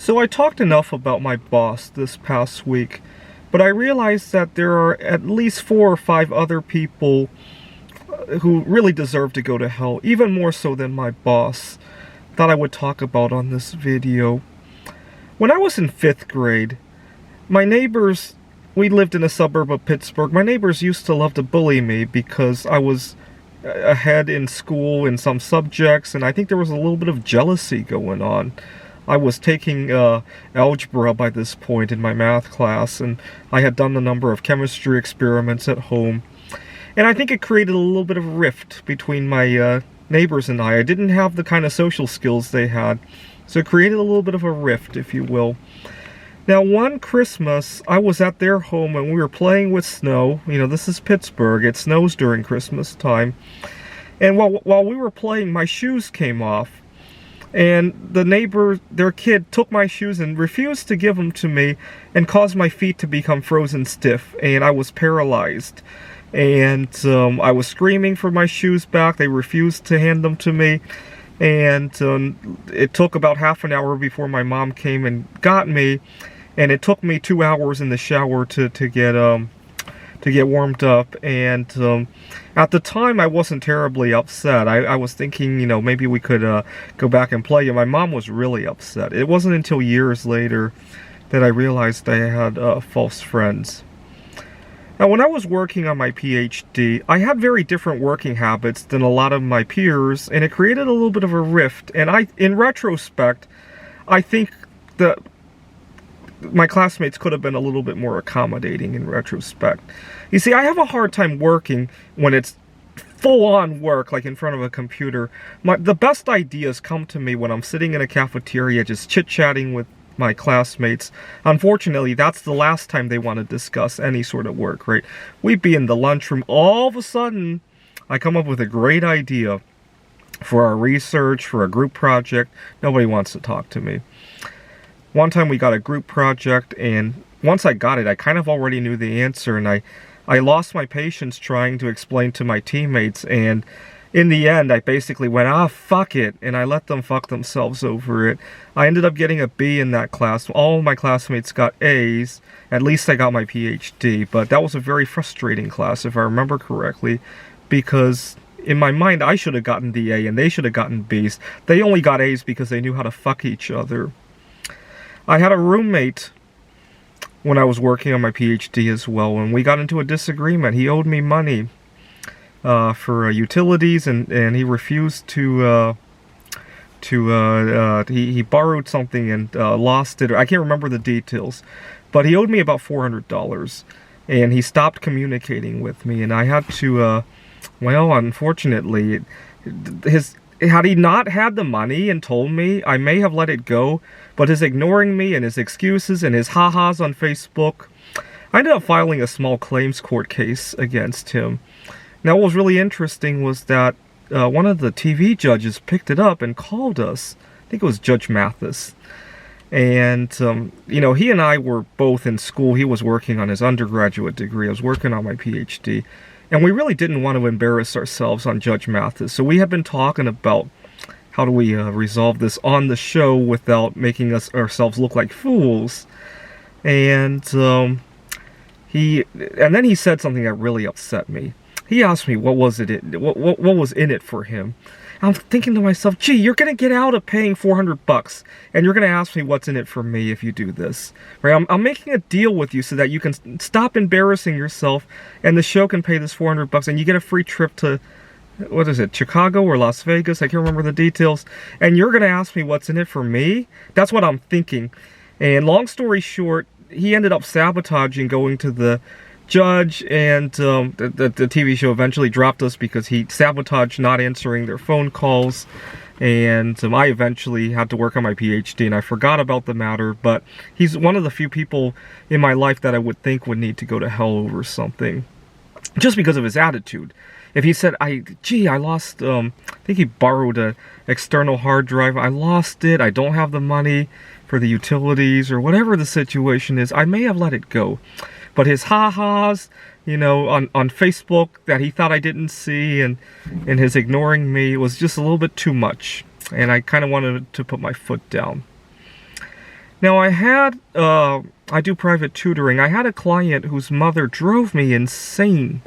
So I talked enough about my boss this past week, but I realized that there are at least 4 or 5 other people who really deserve to go to hell, even more so than my boss, that I would talk about on this video. When I was in 5th grade, my neighbors, we lived in a suburb of Pittsburgh, my neighbors used to love to bully me because I was ahead in school in some subjects, and I think there was a little bit of jealousy going on. I was taking algebra by this point in my math class, and I had done a number of chemistry experiments at home. And I think it created a little bit of a rift between my neighbors and I. I didn't have the kind of social skills they had, so it created a little bit of a rift, if you will. Now, one Christmas, I was at their home and we were playing with snow. You know, this is Pittsburgh. It snows during Christmas time. And while we were playing, my shoes came off. And the neighbor, their kid, took my shoes and refused to give them to me and caused my feet to become frozen stiff. And I was paralyzed. And I was screaming for my shoes back. They refused to hand them to me. And it took about half an hour before my mom came and got me. And it took me 2 hours in the shower to get warmed up. And at the time, I wasn't terribly upset. I was thinking, you know, maybe we could go back and play. And my mom was really upset. It wasn't until years later that I realized I had false friends. Now, when I was working on my PhD, I had very different working habits than a lot of my peers, and it created a little bit of a rift. And in retrospect, I think that my classmates could have been a little bit more accommodating in retrospect. You see, I have a hard time working when it's full-on work, like in front of a computer. The best ideas come to me when I'm sitting in a cafeteria just chit-chatting with my classmates. Unfortunately, that's the last time they want to discuss any sort of work, right? We'd be in the lunchroom. All of a sudden, I come up with a great idea for our research, for a group project. Nobody wants to talk to me. One time we got a group project, and once I got it, I kind of already knew the answer, and I lost my patience trying to explain to my teammates, and in the end, I basically went, fuck it, and I let them fuck themselves over it. I ended up getting a B in that class. All my classmates got A's. At least I got my PhD, but that was a very frustrating class, if I remember correctly, because in my mind, I should have gotten the A, and they should have gotten B's. They only got A's because they knew how to fuck each other. I had a roommate when I was working on my PhD as well, and we got into a disagreement. He owed me money for utilities, and he refused to he borrowed something and lost it. I can't remember the details, but he owed me about $400, and he stopped communicating with me, and I had to well, unfortunately, had he not had the money and told me, I may have let it go, but his ignoring me and his excuses and his ha-has on Facebook, I ended up filing a small claims court case against him. Now, what was really interesting was that one of the TV judges picked it up and called us. I think it was Judge Mathis. And, you know, he and I were both in school. He was working on his undergraduate degree. I was working on my PhD. And we really didn't want to embarrass ourselves on Judge Mathis. So we had been talking about how do we resolve this on the show without making ourselves look like fools. And then he said something that really upset me. He asked me what was in it for him. I'm thinking to myself, gee, you're going to get out of paying $400, and you're going to ask me what's in it for me if you do this. Right? I'm making a deal with you so that you can stop embarrassing yourself, and the show can pay this $400, and you get a free trip to, what is it, Chicago or Las Vegas? I can't remember the details. And you're going to ask me what's in it for me? That's what I'm thinking. And long story short, he ended up sabotaging going to the judge, and the TV show eventually dropped us because he sabotaged not answering their phone calls, and I eventually had to work on my PhD, and I forgot about the matter, but he's one of the few people in my life that I would think would need to go to hell over something, just because of his attitude. If he said, I lost, I think he borrowed an external hard drive, I lost it, I don't have the money for the utilities, or whatever the situation is, I may have let it go. But his ha-has, you know, on Facebook that he thought I didn't see, and his ignoring me was just a little bit too much. And I kind of wanted to put my foot down. Now I do private tutoring. I had a client whose mother drove me insane.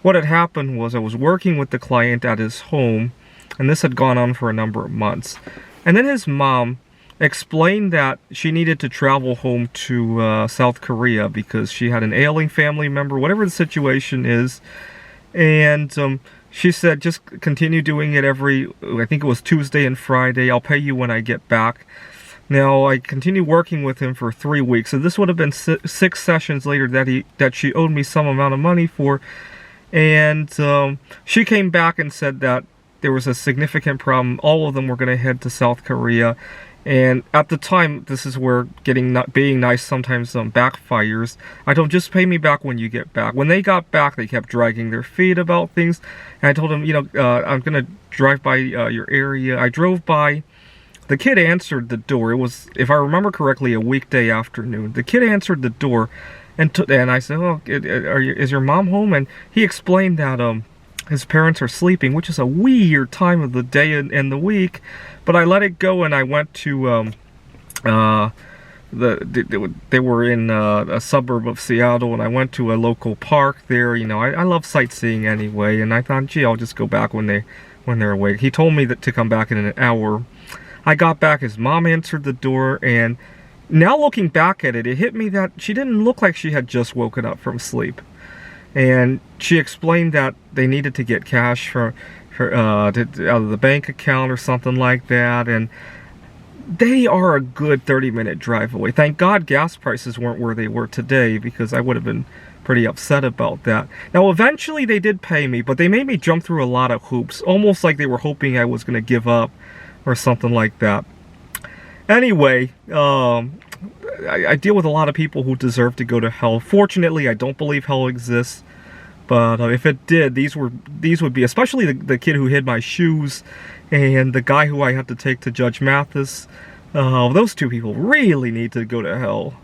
What had happened was I was working with the client at his home, and this had gone on for a number of months. And then his mom explained that she needed to travel home to South Korea because she had an ailing family member, whatever the situation is. And she said, just continue doing it I think it was Tuesday and Friday. I'll pay you when I get back. Now, I continued working with him for 3 weeks. So this would have been 6 sessions later that she owed me some amount of money for. And she came back and said that there was a significant problem. All of them were going to head to South Korea. And at the time, this is where being nice sometimes backfires. I told them, just pay me back when you get back. When they got back, they kept dragging their feet about things. And I told them, I'm going to drive by your area. I drove by. The kid answered the door. It was, if I remember correctly, a weekday afternoon. The kid answered the door, and I said, "Oh, is your mom home?" And he explained that his parents are sleeping, which is a weird time of the day and the week. But I let it go, and I went to they were in a suburb of Seattle, and I went to a local park there. I love sightseeing anyway, and I thought, gee, I'll just go back when they're awake. He told me to come back in an hour. I got back, his mom answered the door, and now looking back at it, it hit me that she didn't look like she had just woken up from sleep. And she explained that they needed to get cash out of the bank account or something like that, and they are a good 30-minute drive away. Thank God gas prices weren't where they were today, because I would have been pretty upset about that. Now, eventually they did pay me, but they made me jump through a lot of hoops, almost like they were hoping I was going to give up or something like that. Anyway, I deal with a lot of people who deserve to go to hell. Fortunately, I don't believe hell exists, but if it did, these would be, especially the kid who hid my shoes and the guy who I had to take to Judge Mathis. Those two people really need to go to hell.